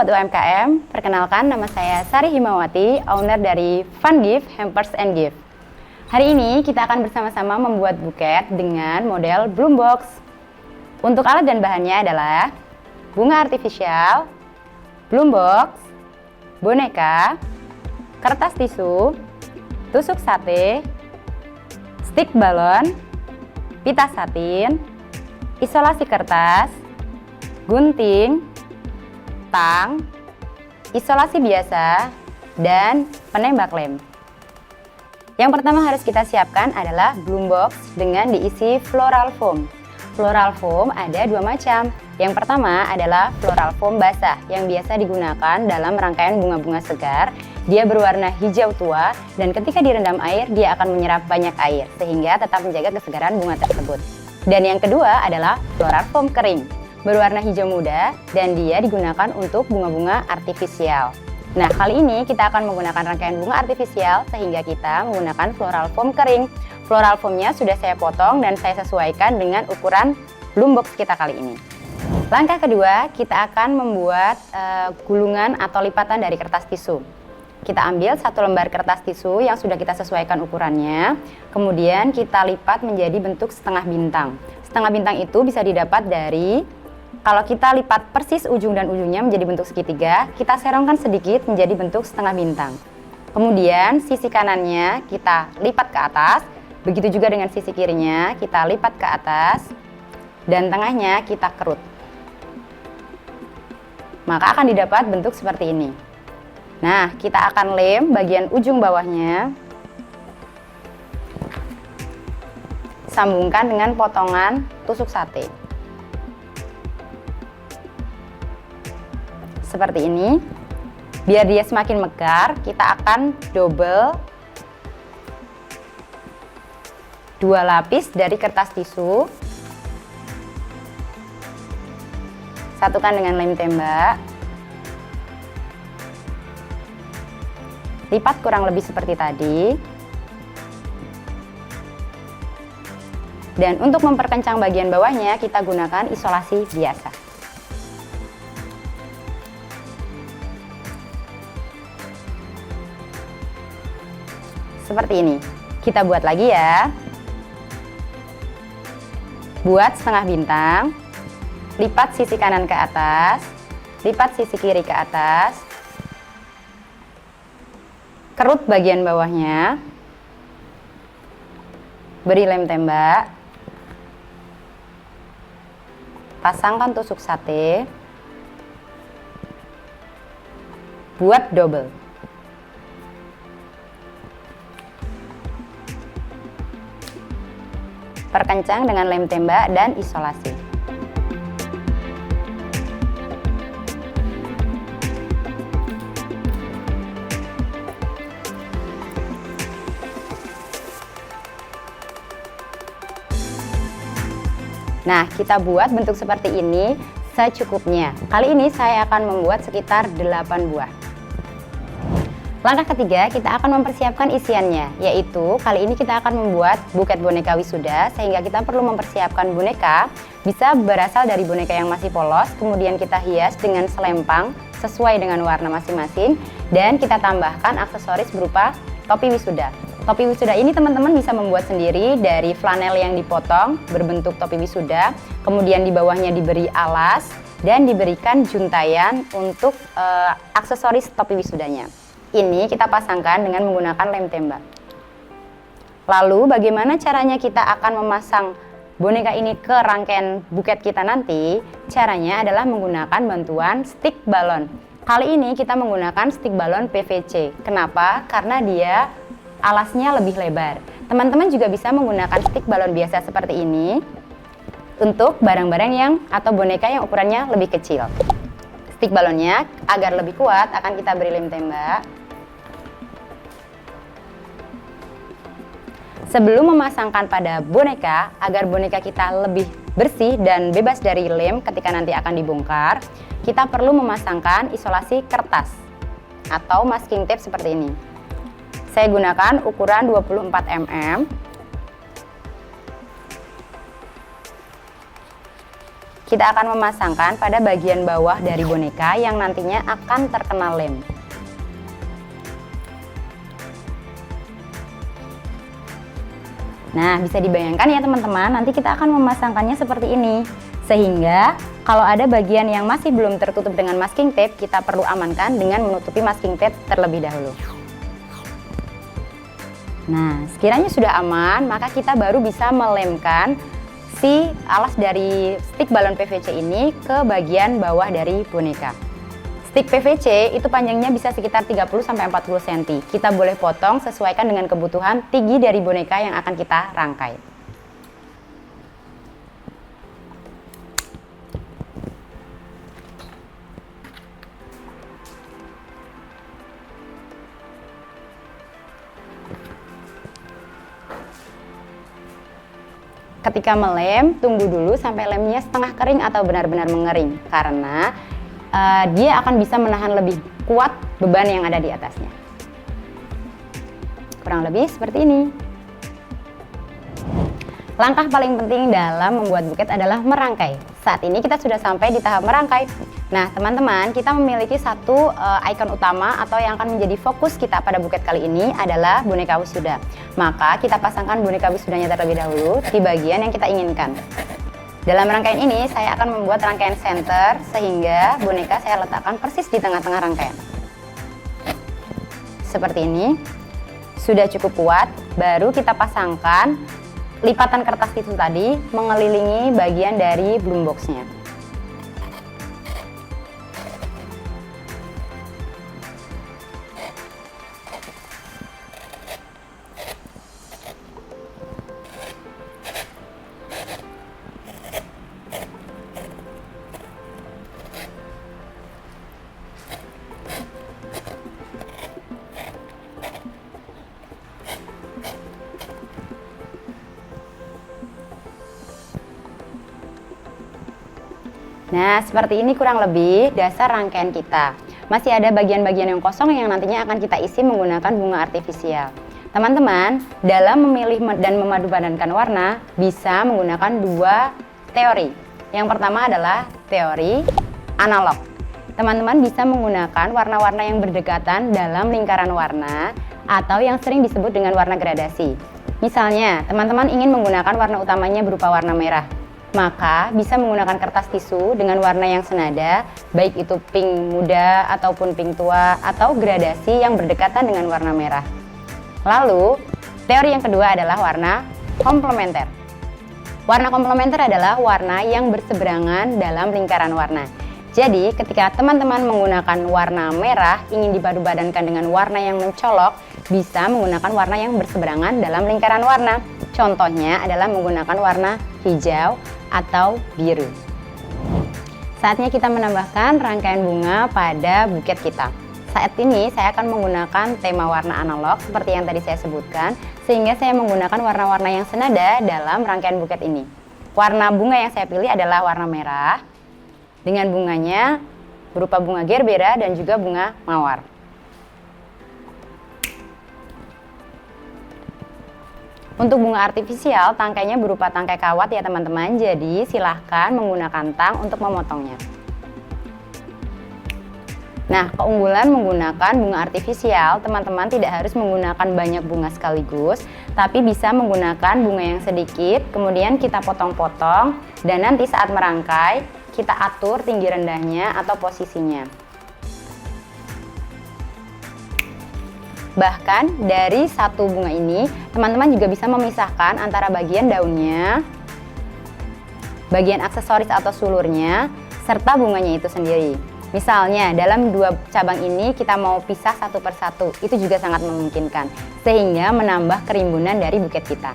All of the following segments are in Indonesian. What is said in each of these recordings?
Sobat UMKM, perkenalkan nama saya Sari Himawati, owner dari Fun Gift Hampers and Gift. Hari ini kita akan bersama-sama membuat buket dengan model bloom box. Untuk alat dan bahannya adalah bunga artifisial, bloom box, boneka, kertas tisu, tusuk sate, stik balon, pita satin, isolasi kertas, gunting, tang, isolasi biasa, dan penembak lem. Yang pertama harus kita siapkan adalah bloom box dengan diisi floral foam. Floral foam ada dua macam. Yang pertama adalah floral foam basah yang biasa digunakan dalam rangkaian bunga-bunga segar. Dia berwarna hijau tua dan ketika direndam air dia akan menyerap banyak air sehingga tetap menjaga kesegaran bunga tersebut. Dan yang kedua adalah floral foam kering, berwarna hijau muda dan dia digunakan untuk bunga-bunga artifisial. Nah, kali ini kita akan menggunakan rangkaian bunga artifisial sehingga kita menggunakan floral foam kering. Floral foamnya sudah saya potong dan saya sesuaikan dengan ukuran bloom box kita kali ini. Langkah kedua, kita akan membuat gulungan atau lipatan dari kertas tisu. Kita ambil satu lembar kertas tisu yang sudah kita sesuaikan ukurannya, kemudian kita lipat menjadi bentuk setengah bintang. Setengah bintang itu bisa didapat dari, kalau kita lipat persis ujung dan ujungnya menjadi bentuk segitiga, kita serongkan sedikit menjadi bentuk setengah bintang. Kemudian sisi kanannya kita lipat ke atas, begitu juga dengan sisi kirinya kita lipat ke atas, dan tengahnya kita kerut. Maka akan didapat bentuk seperti ini. Nah, kita akan lem bagian ujung bawahnya, sambungkan dengan potongan tusuk sate. Seperti ini. Biar dia semakin mekar, kita akan double 2 lapis dari kertas tisu. Satukan dengan lem tembak. Lipat kurang lebih seperti tadi. Dan untuk memperkencang bagian bawahnya, kita gunakan isolasi biasa. Seperti ini. Kita buat lagi ya. Buat setengah bintang. Lipat sisi kanan ke atas. Lipat sisi kiri ke atas. Kerut bagian bawahnya. Beri lem tembak. Pasangkan tusuk sate. Buat double. Perkencang dengan lem tembak dan isolasi. Nah, kita buat bentuk seperti ini secukupnya. Kali ini saya akan membuat sekitar 8 buah. Langkah ketiga, kita akan mempersiapkan isiannya, yaitu kali ini kita akan membuat buket boneka wisuda, sehingga kita perlu mempersiapkan boneka, bisa berasal dari boneka yang masih polos, kemudian kita hias dengan selempang sesuai dengan warna masing-masing, dan kita tambahkan aksesoris berupa topi wisuda. Topi wisuda ini teman-teman bisa membuat sendiri dari flanel yang dipotong berbentuk topi wisuda, kemudian di bawahnya diberi alas, dan diberikan juntayan untuk aksesoris topi wisudanya. Ini kita pasangkan dengan menggunakan lem tembak. Lalu bagaimana caranya kita akan memasang boneka ini ke rangkaian buket kita nanti? Caranya adalah menggunakan bantuan stik balon. Kali ini kita menggunakan stik balon PVC. Kenapa? Karena dia alasnya lebih lebar. Teman-teman juga bisa menggunakan stik balon biasa seperti ini untuk barang-barang yang atau boneka yang ukurannya lebih kecil. Stik balonnya agar lebih kuat akan kita beri lem tembak. Sebelum memasangkan pada boneka, agar boneka kita lebih bersih dan bebas dari lem ketika nanti akan dibongkar, kita perlu memasangkan isolasi kertas atau masking tape seperti ini. Saya gunakan ukuran 24 mm. kita akan memasangkan pada bagian bawah dari boneka yang nantinya akan terkena lem. Nah, bisa dibayangkan ya teman-teman, nanti kita akan memasangkannya seperti ini. Sehingga kalau ada bagian yang masih belum tertutup dengan masking tape, kita perlu amankan dengan menutupi masking tape terlebih dahulu. Nah, sekiranya sudah aman, maka kita baru bisa melemkan si alas dari stick balon PVC ini ke bagian bawah dari boneka. Stick PVC itu panjangnya bisa sekitar 30-40 cm. Kita boleh potong sesuaikan dengan kebutuhan tinggi dari boneka yang akan kita rangkai. Ketika melem, tunggu dulu sampai lemnya setengah kering atau benar-benar mengering, karena dia akan bisa menahan lebih kuat beban yang ada di atasnya. Kurang lebih seperti ini. Langkah paling penting dalam membuat buket adalah merangkai. Saat ini kita sudah sampai di tahap merangkai. Nah teman-teman, kita memiliki satu ikon utama atau yang akan menjadi fokus kita pada buket kali ini adalah boneka wisuda. Maka kita pasangkan boneka wisudanya terlebih dahulu di bagian yang kita inginkan. Dalam rangkaian ini saya akan membuat rangkaian center sehingga boneka saya letakkan persis di tengah-tengah rangkaian. Seperti ini. Sudah cukup kuat, baru kita pasangkan lipatan kertas tisu tadi mengelilingi bagian dari bloom box-nya. Nah, seperti ini kurang lebih dasar rangkaian kita. Masih ada bagian-bagian yang kosong yang nantinya akan kita isi menggunakan bunga artifisial. Teman-teman, dalam memilih dan memadupadankan warna bisa menggunakan dua teori. Yang pertama adalah teori analog. Teman-teman bisa menggunakan warna-warna yang berdekatan dalam lingkaran warna atau yang sering disebut dengan warna gradasi. Misalnya, teman-teman ingin menggunakan warna utamanya berupa warna merah. Maka bisa menggunakan kertas tisu dengan warna yang senada, baik itu pink muda ataupun pink tua atau gradasi yang berdekatan dengan warna merah. Lalu, teori yang kedua adalah warna komplementer. Warna komplementer adalah warna yang berseberangan dalam lingkaran warna. Jadi, ketika teman-teman menggunakan warna merah ingin dipadu-padankan dengan warna yang mencolok, bisa menggunakan warna yang berseberangan dalam lingkaran warna. Contohnya adalah menggunakan warna hijau atau biru. Saatnya kita menambahkan rangkaian bunga pada buket kita. Saat ini saya akan menggunakan tema warna analog seperti yang tadi saya sebutkan, sehingga saya menggunakan warna-warna yang senada dalam rangkaian buket ini. Warna bunga yang saya pilih adalah warna merah, dengan bunganya berupa bunga gerbera dan juga bunga mawar. Untuk bunga artifisial, tangkainya berupa tangkai kawat ya teman-teman, jadi silahkan menggunakan tang untuk memotongnya. Nah, keunggulan menggunakan bunga artifisial, teman-teman tidak harus menggunakan banyak bunga sekaligus, tapi bisa menggunakan bunga yang sedikit, kemudian kita potong-potong, dan nanti saat merangkai, kita atur tinggi rendahnya atau posisinya. Bahkan dari satu bunga ini, teman-teman juga bisa memisahkan antara bagian daunnya, bagian aksesoris atau sulurnya, serta bunganya itu sendiri. Misalnya dalam dua cabang ini kita mau pisah satu persatu, itu juga sangat memungkinkan, sehingga menambah kerimbunan dari buket kita.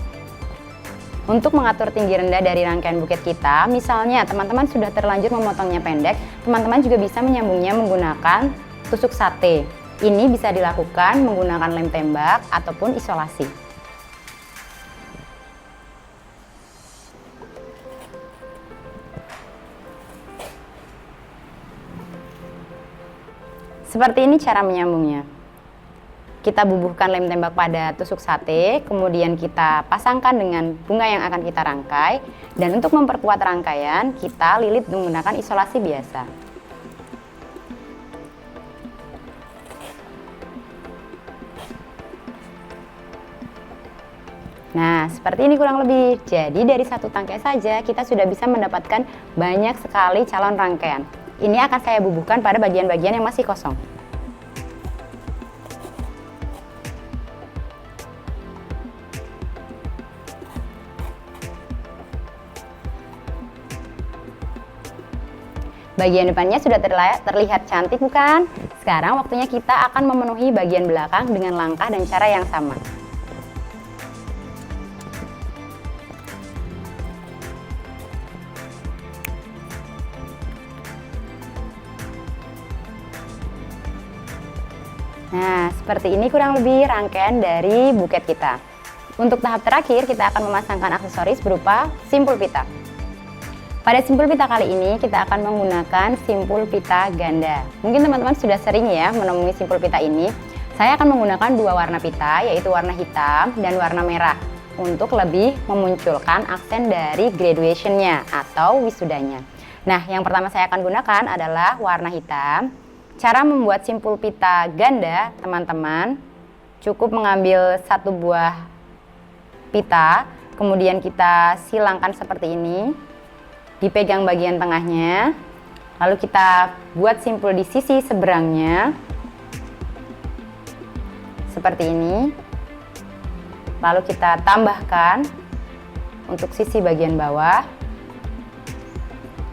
Untuk mengatur tinggi rendah dari rangkaian buket kita, misalnya teman-teman sudah terlanjur memotongnya pendek, teman-teman juga bisa menyambungnya menggunakan tusuk sate. Ini bisa dilakukan menggunakan lem tembak ataupun isolasi. Seperti ini cara menyambungnya. Kita bubuhkan lem tembak pada tusuk sate, kemudian kita pasangkan dengan bunga yang akan kita rangkai. Dan untuk memperkuat rangkaian, kita lilit menggunakan isolasi biasa. Nah, seperti ini kurang lebih. Jadi dari satu tangkai saja kita sudah bisa mendapatkan banyak sekali calon rangkaian. Ini akan saya bubuhkan pada bagian-bagian yang masih kosong. Bagian depannya sudah terlihat cantik bukan? Sekarang waktunya kita akan memenuhi bagian belakang dengan langkah dan cara yang sama. Nah, seperti ini kurang lebih rangkaian dari buket kita. Untuk tahap terakhir, kita akan memasangkan aksesoris berupa simpul pita. Pada simpul pita kali ini, kita akan menggunakan simpul pita ganda. Mungkin teman-teman sudah sering ya menemui simpul pita ini. Saya akan menggunakan dua warna pita, yaitu warna hitam dan warna merah, untuk lebih memunculkan aksen dari graduation-nya atau wisudanya. Nah, yang pertama saya akan gunakan adalah warna hitam. Cara membuat simpul pita ganda, teman-teman, cukup mengambil satu buah pita, kemudian kita silangkan seperti ini, dipegang bagian tengahnya, lalu kita buat simpul di sisi seberangnya, seperti ini, lalu kita tambahkan untuk sisi bagian bawah,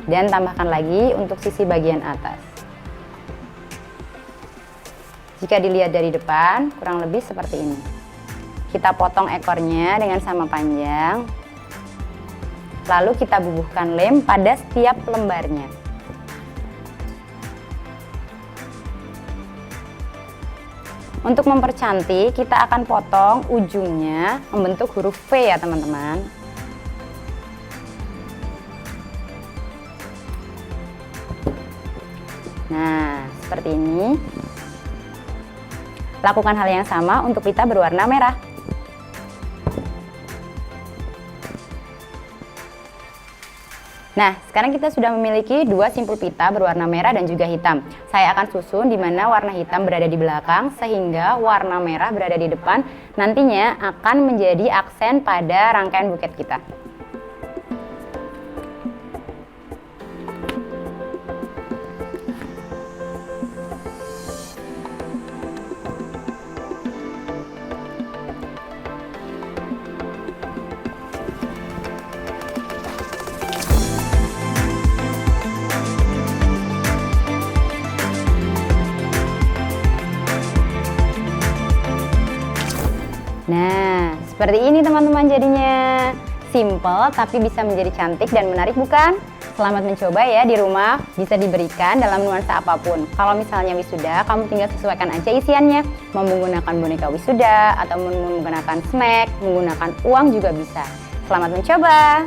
dan tambahkan lagi untuk sisi bagian atas. Jika dilihat dari depan, kurang lebih seperti ini. Kita potong ekornya dengan sama panjang. Lalu kita bubuhkan lem pada setiap lembarnya. Untuk mempercantik, kita akan potong ujungnya membentuk huruf V ya teman-teman. Nah, seperti ini. Lakukan hal yang sama untuk pita berwarna merah. Nah, sekarang kita sudah memiliki dua simpul pita berwarna merah dan juga hitam. Saya akan susun di mana warna hitam berada di belakang sehingga warna merah berada di depan. Nantinya akan menjadi aksen pada rangkaian buket kita. Nah, seperti ini teman-teman jadinya. Simple tapi bisa menjadi cantik dan menarik bukan? Selamat mencoba ya di rumah, bisa diberikan dalam nuansa apapun. Kalau misalnya wisuda, kamu tinggal sesuaikan aja isiannya. Mau menggunakan boneka wisuda, atau menggunakan snack, menggunakan uang juga bisa. Selamat mencoba!